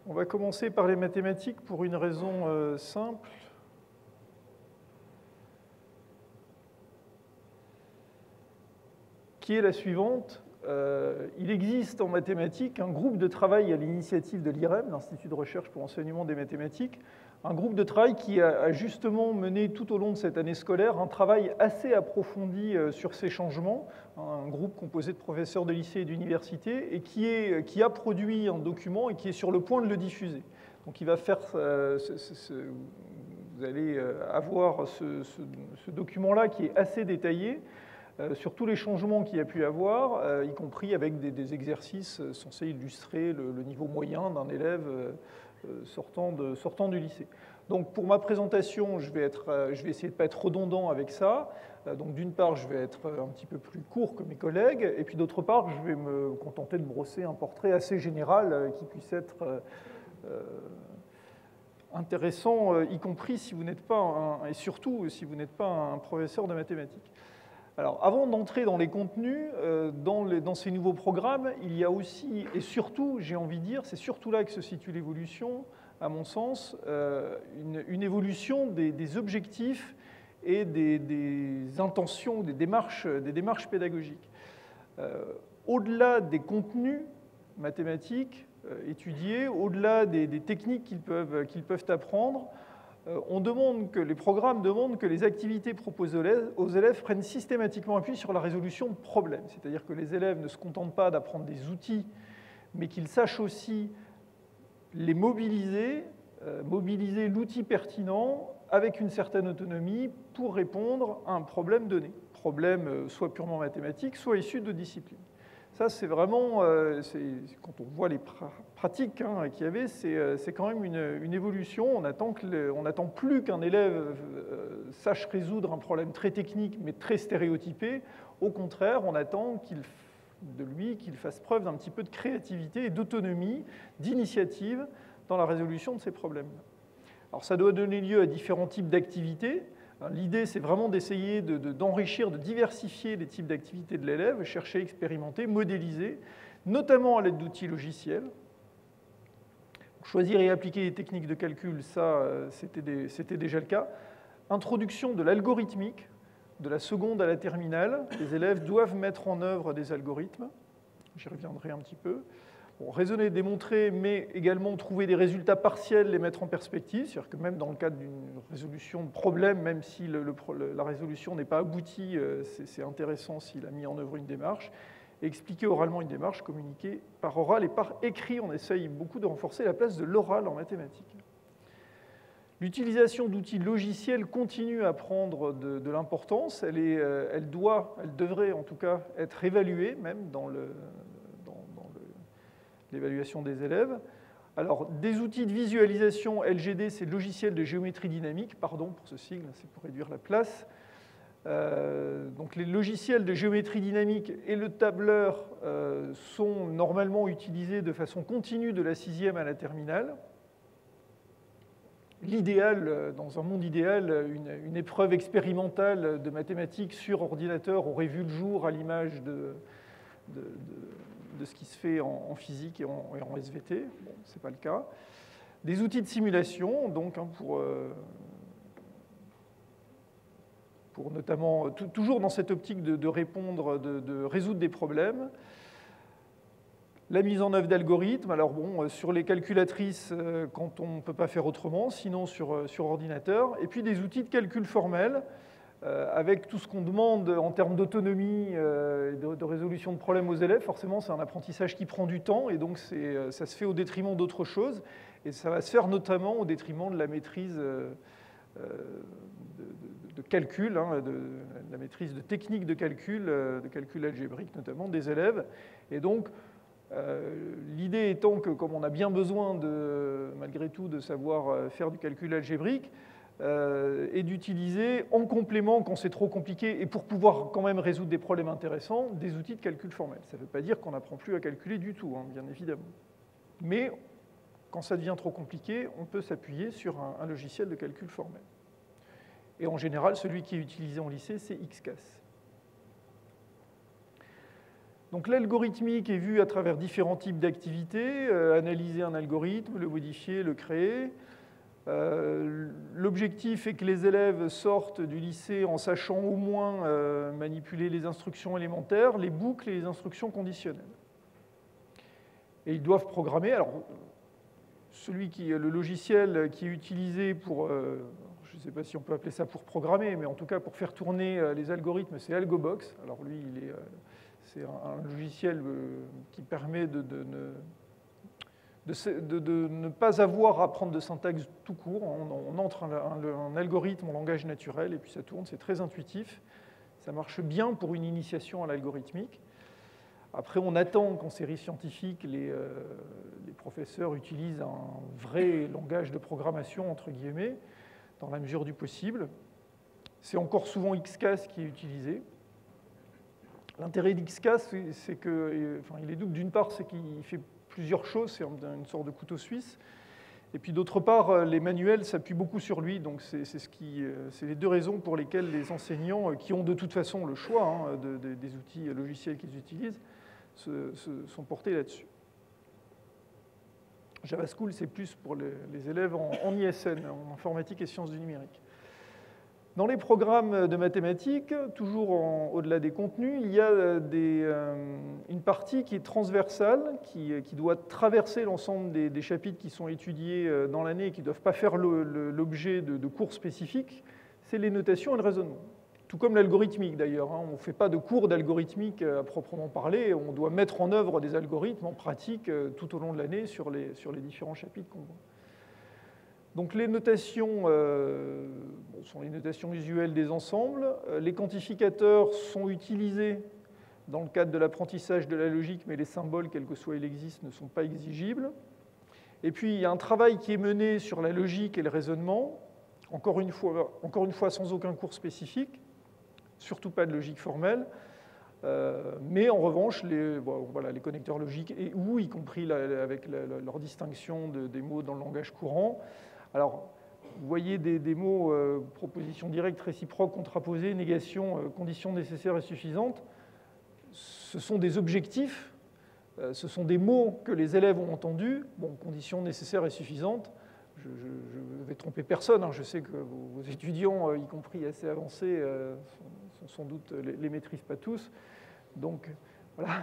On va commencer par les mathématiques pour une raison simple. Qui est la suivante. Il existe en mathématiques un groupe de travail à l'initiative de l'IREM, l'Institut de recherche pour l'enseignement des mathématiques, un groupe de travail qui a justement mené tout au long de cette année scolaire un travail assez approfondi sur ces changements, un groupe composé de professeurs de lycée et d'université, et qui a produit un document et qui est sur le point de le diffuser. Donc il va faire, vous allez avoir ce document-là qui est assez détaillé, sur tous les changements qu'il y a pu avoir, y compris avec des exercices censés illustrer le niveau moyen d'un élève sortant du lycée. Donc pour ma présentation, je vais essayer de ne pas être redondant avec ça. Donc d'une part, je vais être un petit peu plus court que mes collègues, et puis d'autre part, je vais me contenter de brosser un portrait assez général qui puisse être intéressant, y compris si vous n'êtes pas et surtout si vous n'êtes pas un professeur de mathématiques. Alors, avant d'entrer dans les contenus, dans ces nouveaux programmes, il y a aussi, et surtout, j'ai envie de dire, c'est surtout là que se situe l'évolution, à mon sens, une évolution des objectifs et des intentions, des démarches pédagogiques. Au-delà des contenus mathématiques étudiés, au-delà des techniques qu'ils peuvent apprendre, les programmes demandent que les activités proposées aux élèves prennent systématiquement appui sur la résolution de problèmes. C'est-à-dire que les élèves ne se contentent pas d'apprendre des outils, mais qu'ils sachent aussi les mobiliser l'outil pertinent avec une certaine autonomie pour répondre à un problème donné. Problème soit purement mathématique, soit issu de disciplines. Ça, c'est vraiment, quand on voit les pratiques qu'il y avait, c'est quand même une évolution. On n'attend plus qu'un élève sache résoudre un problème très technique, mais très stéréotypé. Au contraire, on attend de lui qu'il fasse preuve d'un petit peu de créativité et d'autonomie, d'initiative dans la résolution de ces problèmes. Alors, ça doit donner lieu à différents types d'activités. L'idée, c'est vraiment d'essayer d'enrichir, de diversifier les types d'activités de l'élève, chercher à expérimenter, modéliser, notamment à l'aide d'outils logiciels. Choisir et appliquer les techniques de calcul, ça, c'était déjà le cas. Introduction de l'algorithmique, de la seconde à la terminale. Les élèves doivent mettre en œuvre des algorithmes. J'y reviendrai un petit peu. Bon, raisonner, démontrer, mais également trouver des résultats partiels, les mettre en perspective, c'est-à-dire que même dans le cadre d'une résolution de problème, même si la résolution n'est pas aboutie, c'est intéressant s'il a mis en œuvre une démarche. Et expliquer oralement une démarche, communiquer par oral et par écrit. On essaye beaucoup de renforcer la place de l'oral en mathématiques. L'utilisation d'outils logiciels continue à prendre de l'importance. Elle devrait en tout cas être évaluée, même dans l'évaluation des élèves. Alors, des outils de visualisation LGD, c'est le logiciel de géométrie dynamique, pardon pour ce sigle, c'est pour réduire la place. Donc les logiciels de géométrie dynamique et le tableur sont normalement utilisés de façon continue de la 6e à la terminale. L'idéal, dans un monde idéal, une épreuve expérimentale de mathématiques sur ordinateur aurait vu le jour à l'image de ce qui se fait en physique et en SVT. Bon, ce n'est pas le cas. Des outils de simulation, donc, pour notamment, toujours dans cette optique de répondre, de résoudre des problèmes. La mise en œuvre d'algorithmes, alors bon, sur les calculatrices, quand on ne peut pas faire autrement, sinon sur ordinateur. Et puis des outils de calcul formel, avec tout ce qu'on demande en termes d'autonomie, de résolution de problèmes aux élèves. Forcément, c'est un apprentissage qui prend du temps, et donc ça se fait au détriment d'autres choses. Et ça va se faire notamment au détriment de la maîtrise de calcul, de la maîtrise de techniques de calcul algébrique notamment, des élèves. Et donc, l'idée étant que, comme on a bien besoin, malgré tout, de savoir faire du calcul algébrique, et d'utiliser en complément, quand c'est trop compliqué, et pour pouvoir quand même résoudre des problèmes intéressants, des outils de calcul formel. Ça ne veut pas dire qu'on n'apprend plus à calculer du tout, bien évidemment. Mais quand ça devient trop compliqué, on peut s'appuyer sur un logiciel de calcul formel. Et en général, celui qui est utilisé en lycée, c'est XCAS. Donc l'algorithmique est vue à travers différents types d'activités, analyser un algorithme, le modifier, le créer. L'objectif est que les élèves sortent du lycée en sachant au moins manipuler les instructions élémentaires, les boucles et les instructions conditionnelles. Et ils doivent programmer. Alors, le logiciel qui est utilisé pour, je ne sais pas si on peut appeler ça pour programmer, mais en tout cas pour faire tourner les algorithmes, c'est AlgoBox. Alors lui, c'est un logiciel qui permet de ne pas avoir à apprendre de syntaxe tout court. On entre un algorithme en langage naturel et puis ça tourne, c'est très intuitif. Ça marche bien pour une initiation à l'algorithmique. Après, on attend qu'en série scientifique, les professeurs utilisent un vrai langage de programmation, entre guillemets, dans la mesure du possible. C'est encore souvent XCAS qui est utilisé. L'intérêt d'XCAS, c'est que, enfin, il est double. D'une part, c'est qu'il fait plusieurs choses, c'est une sorte de couteau suisse. Et puis d'autre part, les manuels s'appuient beaucoup sur lui, donc c'est les deux raisons pour lesquelles les enseignants, qui ont de toute façon le choix des outils logiciels qu'ils utilisent, se sont portés là-dessus. JavaSchool, c'est plus pour les élèves en ISN, en informatique et sciences du numérique. Dans les programmes de mathématiques, toujours au-delà des contenus, il y a une partie qui est transversale, qui doit traverser l'ensemble des chapitres qui sont étudiés dans l'année et qui ne doivent pas faire l'objet de cours spécifiques, c'est les notations et le raisonnement. Tout comme l'algorithmique d'ailleurs, on ne fait pas de cours d'algorithmique à proprement parler, on doit mettre en œuvre des algorithmes en pratique tout au long de l'année sur les différents chapitres qu'on voit. Donc les notations sont les notations usuelles des ensembles. Les quantificateurs sont utilisés dans le cadre de l'apprentissage de la logique, mais les symboles, quel que soit il existe, ne sont pas exigibles. Et puis il y a un travail qui est mené sur la logique et le raisonnement, encore une fois sans aucun cours spécifique, surtout pas de logique formelle. Mais en revanche, les connecteurs logiques, y compris avec leur distinction des mots dans le langage courant. Alors, vous voyez des mots, proposition directe, réciproque, contraposée, négation, condition nécessaire et suffisante. Ce sont des objectifs, ce sont des mots que les élèves ont entendus. Bon, condition nécessaire et suffisante, je ne vais tromper personne, hein. Je sais que vos étudiants, y compris assez avancés, sans doute les maîtrisent pas tous. Donc, voilà.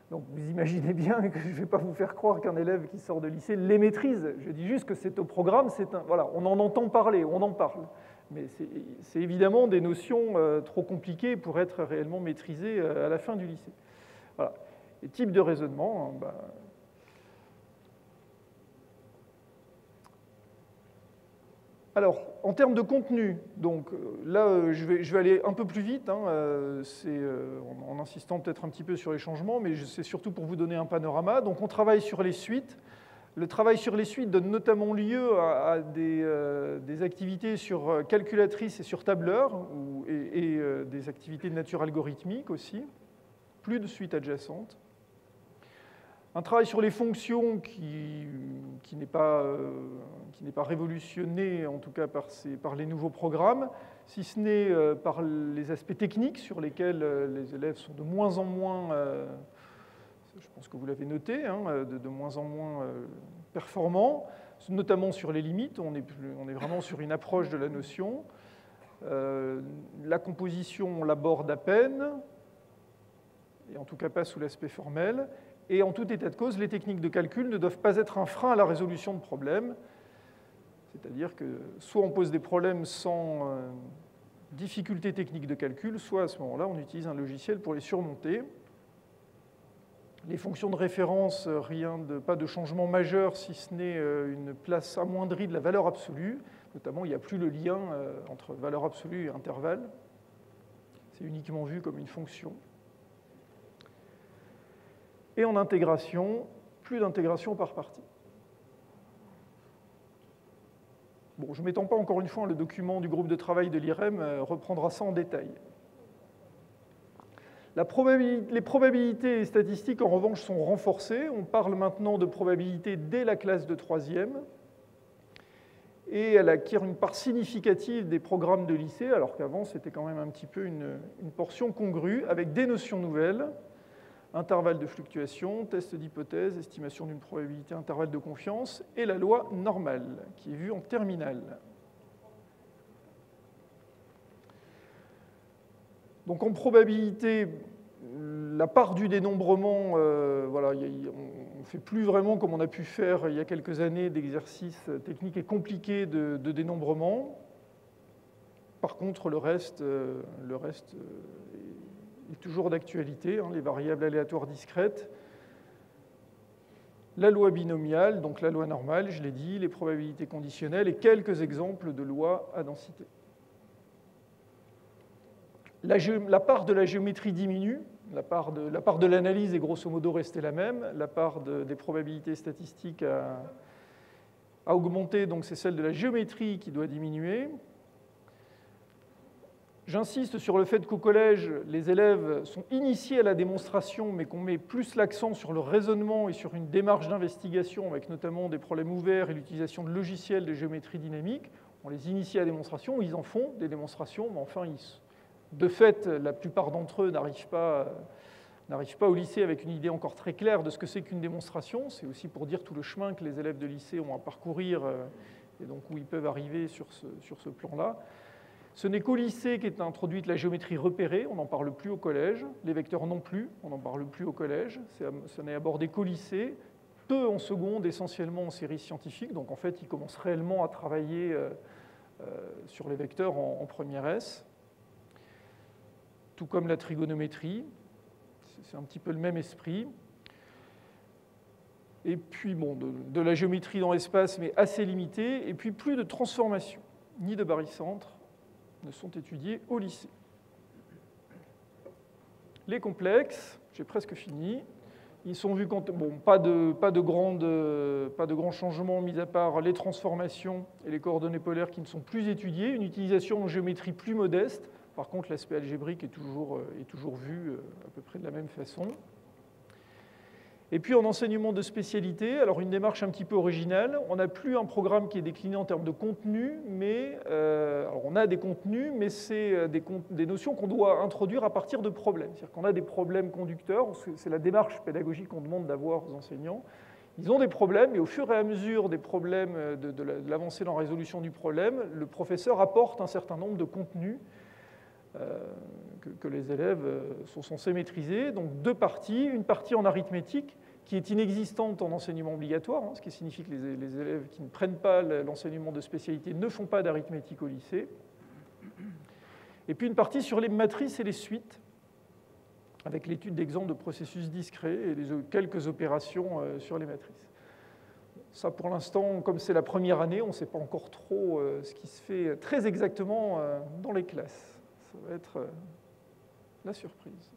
Donc vous imaginez bien que je ne vais pas vous faire croire qu'un élève qui sort de lycée les maîtrise. Je dis juste que c'est au programme, voilà, on en entend parler, on en parle. Mais c'est évidemment des notions trop compliquées pour être réellement maîtrisées à la fin du lycée. Voilà. Les types de raisonnement, Alors, en termes de contenu, donc là, je vais aller un peu plus vite, en insistant peut-être un petit peu sur les changements, mais c'est surtout pour vous donner un panorama. Donc, on travaille sur les suites. Le travail sur les suites donne notamment lieu à des activités sur calculatrice et sur tableur, et des activités de nature algorithmique aussi, plus de suites adjacentes. Un travail sur les fonctions qui n'est pas révolutionné, en tout cas par les nouveaux programmes, si ce n'est par les aspects techniques sur lesquels les élèves sont de moins en moins, je pense que vous l'avez noté, de moins en moins performants, notamment sur les limites. On est vraiment sur une approche de la notion. La composition, on l'aborde à peine, et en tout cas pas sous l'aspect formel. Et en tout état de cause, les techniques de calcul ne doivent pas être un frein à la résolution de problèmes. C'est-à-dire que soit on pose des problèmes sans difficulté technique de calcul, soit à ce moment-là, on utilise un logiciel pour les surmonter. Les fonctions de référence, pas de changement majeur, si ce n'est une place amoindrie de la valeur absolue. Notamment, il n'y a plus le lien entre valeur absolue et intervalle. C'est uniquement vu comme une fonction. Et en intégration, plus d'intégration par partie. Bon, je ne m'étends pas encore une fois, le document du groupe de travail de l'IREM reprendra ça en détail. Les probabilités statistiques, en revanche, sont renforcées. On parle maintenant de probabilité dès la classe de 3e. Et elle acquiert une part significative des programmes de lycée, alors qu'avant, c'était quand même un petit peu une portion congrue, avec des notions nouvelles. intervalle de fluctuation, test d'hypothèse, estimation d'une probabilité, intervalle de confiance, et la loi normale, qui est vue en terminale. Donc en probabilité, la part du dénombrement, voilà, on ne fait plus vraiment comme on a pu faire il y a quelques années d'exercices techniques et compliqués de dénombrement. Par contre, le reste est toujours d'actualité, hein, les variables aléatoires discrètes, la loi binomiale, donc la loi normale, je l'ai dit, les probabilités conditionnelles et quelques exemples de lois à densité. La part de la géométrie diminue, la part de l'analyse est grosso modo restée la même, la part des probabilités statistiques a augmenté, donc c'est celle de la géométrie qui doit diminuer. J'insiste sur le fait qu'au collège, les élèves sont initiés à la démonstration, mais qu'on met plus l'accent sur le raisonnement et sur une démarche d'investigation, avec notamment des problèmes ouverts et l'utilisation de logiciels de géométrie dynamique. On les initie à la démonstration, ils en font des démonstrations, mais enfin, de fait, la plupart d'entre eux n'arrivent pas au lycée avec une idée encore très claire de ce que c'est qu'une démonstration. C'est aussi pour dire tout le chemin que les élèves de lycée ont à parcourir et donc où ils peuvent arriver sur ce plan-là. Ce n'est qu'au lycée qu'est introduite la géométrie repérée, on n'en parle plus au collège. Les vecteurs non plus, on n'en parle plus au collège. Ce n'est abordé qu'au lycée, peu en seconde, essentiellement en série scientifique. Donc en fait, ils commencent réellement à travailler sur les vecteurs en première S. Tout comme la trigonométrie, c'est un petit peu le même esprit. Et puis, bon, de la géométrie dans l'espace, mais assez limitée, et puis plus de transformations, ni de barycentre, ne sont étudiés au lycée. Les complexes, j'ai presque fini, ils sont vus quand... Bon, pas de grands changements, mis à part les transformations et les coordonnées polaires qui ne sont plus étudiées, une utilisation en géométrie plus modeste. Par contre, l'aspect algébrique est toujours vu à peu près de la même façon. Et puis en enseignement de spécialité, alors une démarche un petit peu originale, on n'a plus un programme qui est décliné en termes de contenu, mais alors on a des contenus, mais c'est des notions qu'on doit introduire à partir de problèmes. C'est-à-dire qu'on a des problèmes conducteurs, c'est la démarche pédagogique qu'on demande d'avoir aux enseignants. Ils ont des problèmes, et au fur et à mesure des problèmes, de l'avancée dans la résolution du problème, le professeur apporte un certain nombre de contenus que les élèves sont censés maîtriser. Donc deux parties, une partie en arithmétique qui est inexistante en enseignement obligatoire, ce qui signifie que les élèves qui ne prennent pas l'enseignement de spécialité ne font pas d'arithmétique au lycée. Et puis une partie sur les matrices et les suites, avec l'étude d'exemples de processus discrets et quelques opérations sur les matrices. Ça, pour l'instant, comme c'est la première année, on ne sait pas encore trop ce qui se fait très exactement dans les classes. Ça va être la surprise.